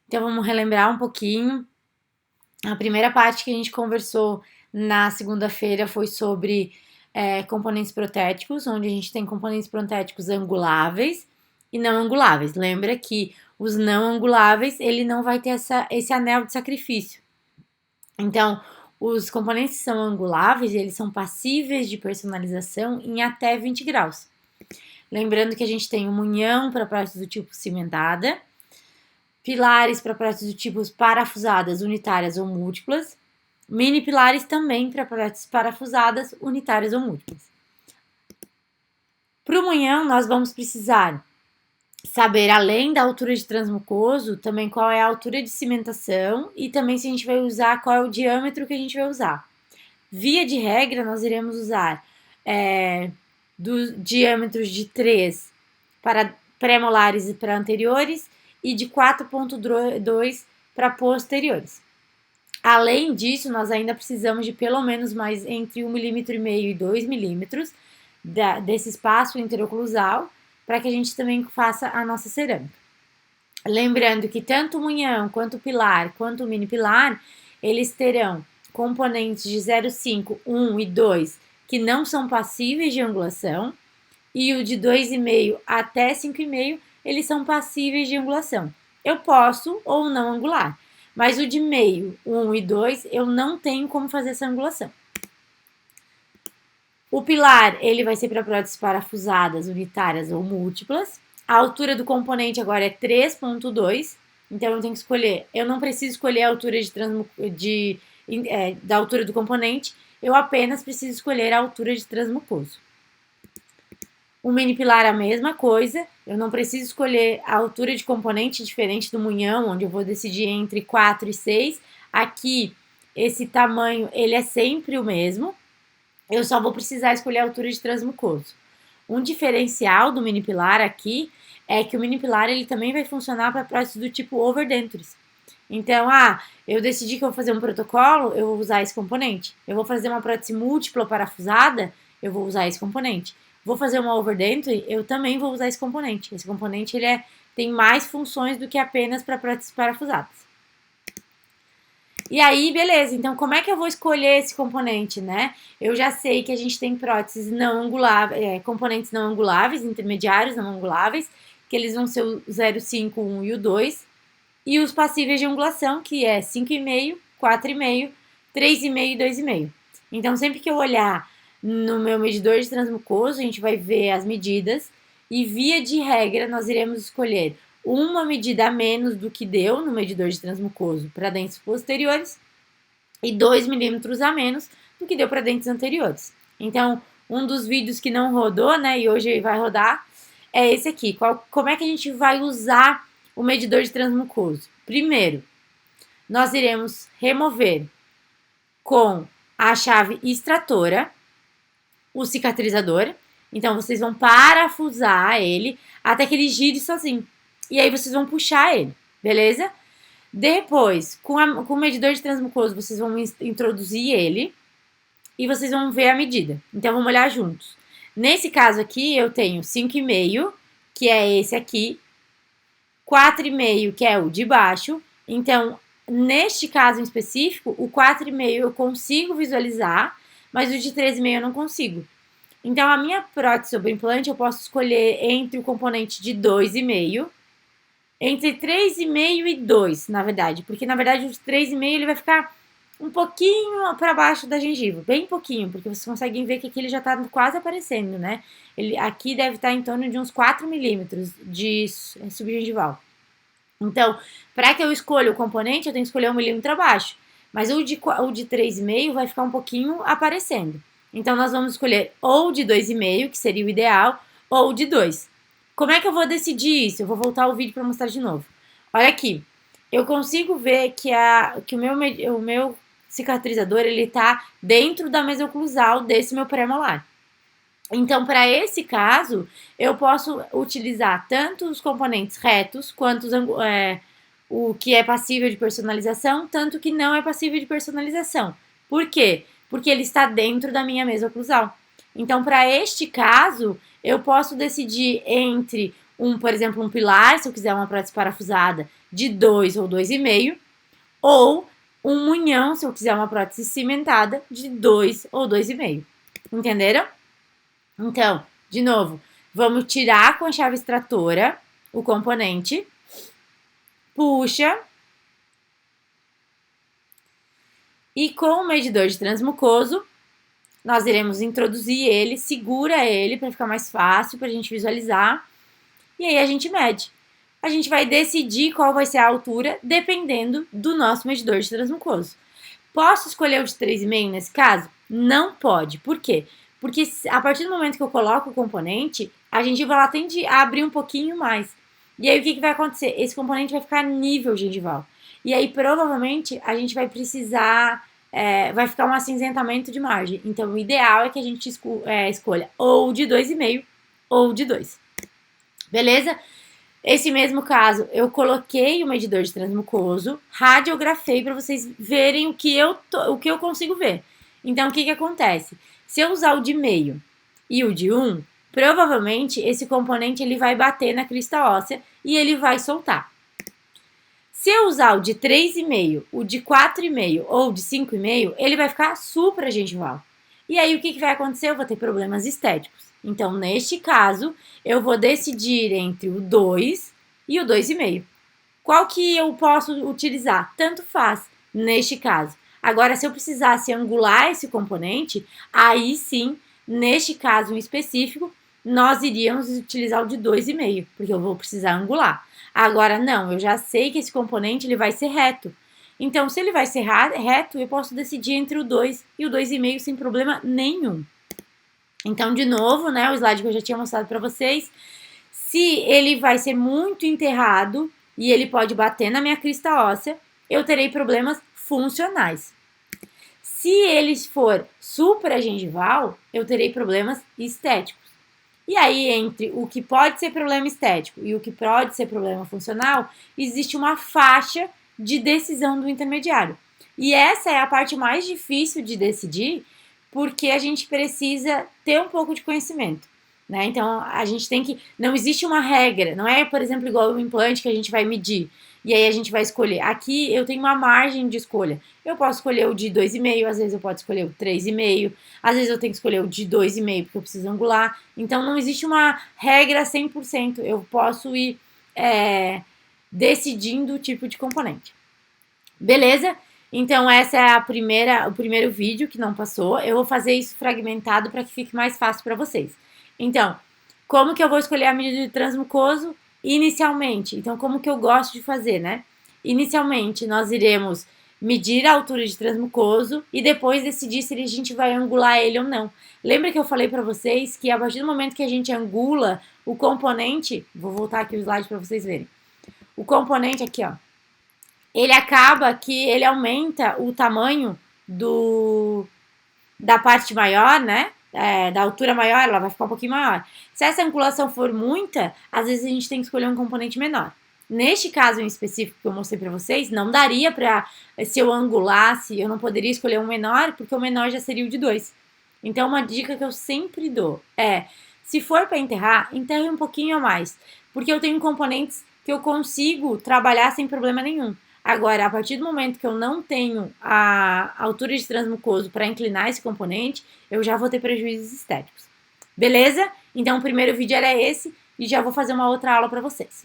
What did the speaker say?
Então, vamos relembrar um pouquinho. A primeira parte que a gente conversou na segunda-feira foi sobre componentes protéticos, onde a gente tem componentes protéticos anguláveis e não anguláveis. Lembra que os não anguláveis, ele não vai ter esse anel de sacrifício. Então, os componentes que são anguláveis, eles são passíveis de personalização em até 20 graus. Lembrando que a gente tem uma união para próteses do tipo cimentada, pilares para próteses do tipo parafusadas unitárias ou múltiplas, mini pilares também para próteses parafusadas unitárias ou múltiplas. Para o munhão, nós vamos precisar saber, além da altura de transmucoso, também qual é a altura de cimentação e também se a gente vai usar, qual é o diâmetro que a gente vai usar. Via de regra, nós iremos usar dos diâmetros de 3 para pré-molares e para anteriores e de 4,2 para posteriores. Além disso, nós ainda precisamos de pelo menos mais entre 1,5 mm e 2 milímetros desse espaço interoclusal para que a gente também faça a nossa cerâmica. Lembrando que tanto o munhão, quanto o pilar, quanto o mini pilar, eles terão componentes de 0,5, 1 e 2 que não são passíveis de angulação, e o de 2,5 até 5,5 eles são passíveis de angulação. Eu posso ou não angular, mas o de meio, 1 e 2, eu não tenho como fazer essa angulação. O pilar, ele vai ser para próteses parafusadas, unitárias ou múltiplas. A altura do componente agora é 3,2, então eu tenho que escolher. Eu não preciso escolher a altura da altura do componente, eu apenas preciso escolher a altura de transmucoso. O mini pilar é a mesma coisa, eu não preciso escolher a altura de componente diferente do munhão, onde eu vou decidir entre 4 e 6. Aqui, esse tamanho, ele é sempre o mesmo. Eu só vou precisar escolher a altura de transmucoso. Um diferencial do mini pilar aqui é que o mini pilar ele também vai funcionar para próteses do tipo overdentures. Então, eu decidi que eu vou fazer um protocolo, eu vou usar esse componente. Eu vou fazer uma prótese múltipla parafusada, eu vou usar esse componente. Vou fazer uma overdenture, eu também vou usar esse componente. Esse componente ele tem mais funções do que apenas para próteses parafusadas. E aí, beleza, então como é que eu vou escolher esse componente, né? Eu já sei que a gente tem próteses não anguláveis, componentes não anguláveis, intermediários não anguláveis, que eles vão ser o 0,5, 1 e o 2, e os passíveis de angulação, que é 5,5, 4,5, 3,5 e 2,5. Então, sempre que eu olhar no meu medidor de transmucoso, a gente vai ver as medidas, e via de regra, nós iremos escolher uma medida a menos do que deu no medidor de transmucoso para dentes posteriores e 2 milímetros a menos do que deu para dentes anteriores. Então, um dos vídeos que não rodou, né, e hoje vai rodar, é esse aqui. Como é que a gente vai usar o medidor de transmucoso? Primeiro, nós iremos remover com a chave extratora o cicatrizador. Então, vocês vão parafusar ele até que ele gire sozinho. E aí vocês vão puxar ele, beleza? Depois, com o medidor de transmucoso, vocês vão introduzir ele e vocês vão ver a medida. Então, vamos olhar juntos. Nesse caso aqui, eu tenho 5,5, que é esse aqui, 4,5, que é o de baixo. Então, neste caso em específico, o 4,5 eu consigo visualizar, mas o de 3,5 eu não consigo. Então, a minha prótese sobre implante, eu posso escolher entre o componente de 2,5, entre 3,5 e 2, na verdade. Porque, na verdade, o de 3,5 ele vai ficar um pouquinho para baixo da gengiva. Bem pouquinho, porque vocês conseguem ver que aqui ele já está quase aparecendo, né? Ele aqui deve estar em torno de uns 4 milímetros de subgengival. Então, para que eu escolha o componente, eu tenho que escolher 1 milímetro abaixo. Mas o de 3,5 vai ficar um pouquinho aparecendo. Então, nós vamos escolher ou de 2,5, que seria o ideal, ou de 2. Como é que eu vou decidir isso? Eu vou voltar o vídeo para mostrar de novo. Olha aqui. Eu consigo ver que o meu cicatrizador ele está dentro da mesoclusal desse meu pré-molar. Então, para esse caso, eu posso utilizar tanto os componentes retos quanto o que é passível de personalização, tanto que não é passível de personalização. Por quê? Porque ele está dentro da minha mesa oclusal. Então, para este caso, eu posso decidir entre por exemplo, um pilar, se eu quiser uma prótese parafusada de 2 ou 2,5, ou um munhão, se eu quiser uma prótese cimentada, de 2 ou 2,5. Entenderam? Então, de novo, vamos tirar com a chave extratora o componente, puxa, e com o medidor de transmucoso, nós iremos introduzir ele, segura ele para ficar mais fácil para a gente visualizar, e aí a gente mede. A gente vai decidir qual vai ser a altura dependendo do nosso medidor de transmucoso. Posso escolher o de 3,5 nesse caso? Não pode. Por quê? Porque a partir do momento que eu coloco o componente, a gengiva ela tende a abrir um pouquinho mais. E aí o que vai acontecer? Esse componente vai ficar nível gengival. E aí provavelmente a gente vai precisar, vai ficar um acinzentamento de margem. Então o ideal é que a gente escolha ou de 2,5 ou de 2. Beleza? Esse mesmo caso, eu coloquei o medidor de transmucoso, radiografei para vocês verem o que eu consigo ver. Então, o que acontece? Se eu usar o de meio e o de 1, provavelmente esse componente ele vai bater na crista óssea e ele vai soltar. Se eu usar o de 3,5, o de 4,5 ou de 5,5, ele vai ficar supragengival. E aí, o que vai acontecer? Eu vou ter problemas estéticos. Então, neste caso, eu vou decidir entre o 2 e o 2,5. Qual que eu posso utilizar? Tanto faz, neste caso. Agora, se eu precisasse angular esse componente, aí sim, neste caso em específico, nós iríamos utilizar o de 2,5, porque eu vou precisar angular. Agora, não, eu já sei que esse componente ele vai ser reto. Então, se ele vai ser reto, eu posso decidir entre o 2 e o 2,5 sem problema nenhum. Então, de novo, né, o slide que eu já tinha mostrado para vocês, se ele vai ser muito enterrado e ele pode bater na minha crista óssea, eu terei problemas funcionais. Se ele for supragengival, eu terei problemas estéticos. E aí, entre o que pode ser problema estético e o que pode ser problema funcional, existe uma faixa de decisão do intermediário. E essa é a parte mais difícil de decidir, porque a gente precisa ter um pouco de conhecimento, né? Então, a gente tem que... Não existe uma regra, não é, por exemplo, igual o implante que a gente vai medir, e aí a gente vai escolher. Aqui eu tenho uma margem de escolha. Eu posso escolher o de 2,5, às vezes eu posso escolher o 3,5, às vezes eu tenho que escolher o de 2,5 porque eu preciso angular. Então, não existe uma regra 100%. Eu posso ir decidindo o tipo de componente. Beleza? Então, essa é o primeiro vídeo que não passou. Eu vou fazer isso fragmentado para que fique mais fácil para vocês. Então, como que eu vou escolher a medida de transmucoso? Inicialmente, então como que eu gosto de fazer, né? Inicialmente, nós iremos medir a altura de transmucoso e depois decidir se a gente vai angular ele ou não. Lembra que eu falei para vocês que a partir do momento que a gente angula o componente, vou voltar aqui o slide para vocês verem. O componente aqui, ó, ele acaba que ele aumenta o tamanho da parte maior, né? Da altura maior, ela vai ficar um pouquinho maior. Se essa angulação for muita, às vezes a gente tem que escolher um componente menor. Neste caso em específico que eu mostrei para vocês, não daria para, se eu angulasse, eu não poderia escolher um menor, porque o menor já seria o de 2. Então, uma dica que eu sempre dou é, se for para enterrar, enterre um pouquinho a mais, porque eu tenho componentes que eu consigo trabalhar sem problema nenhum. Agora, a partir do momento que eu não tenho a altura de transmucoso para inclinar esse componente, eu já vou ter prejuízos estéticos. Beleza? Então, o primeiro vídeo era esse e já vou fazer uma outra aula para vocês.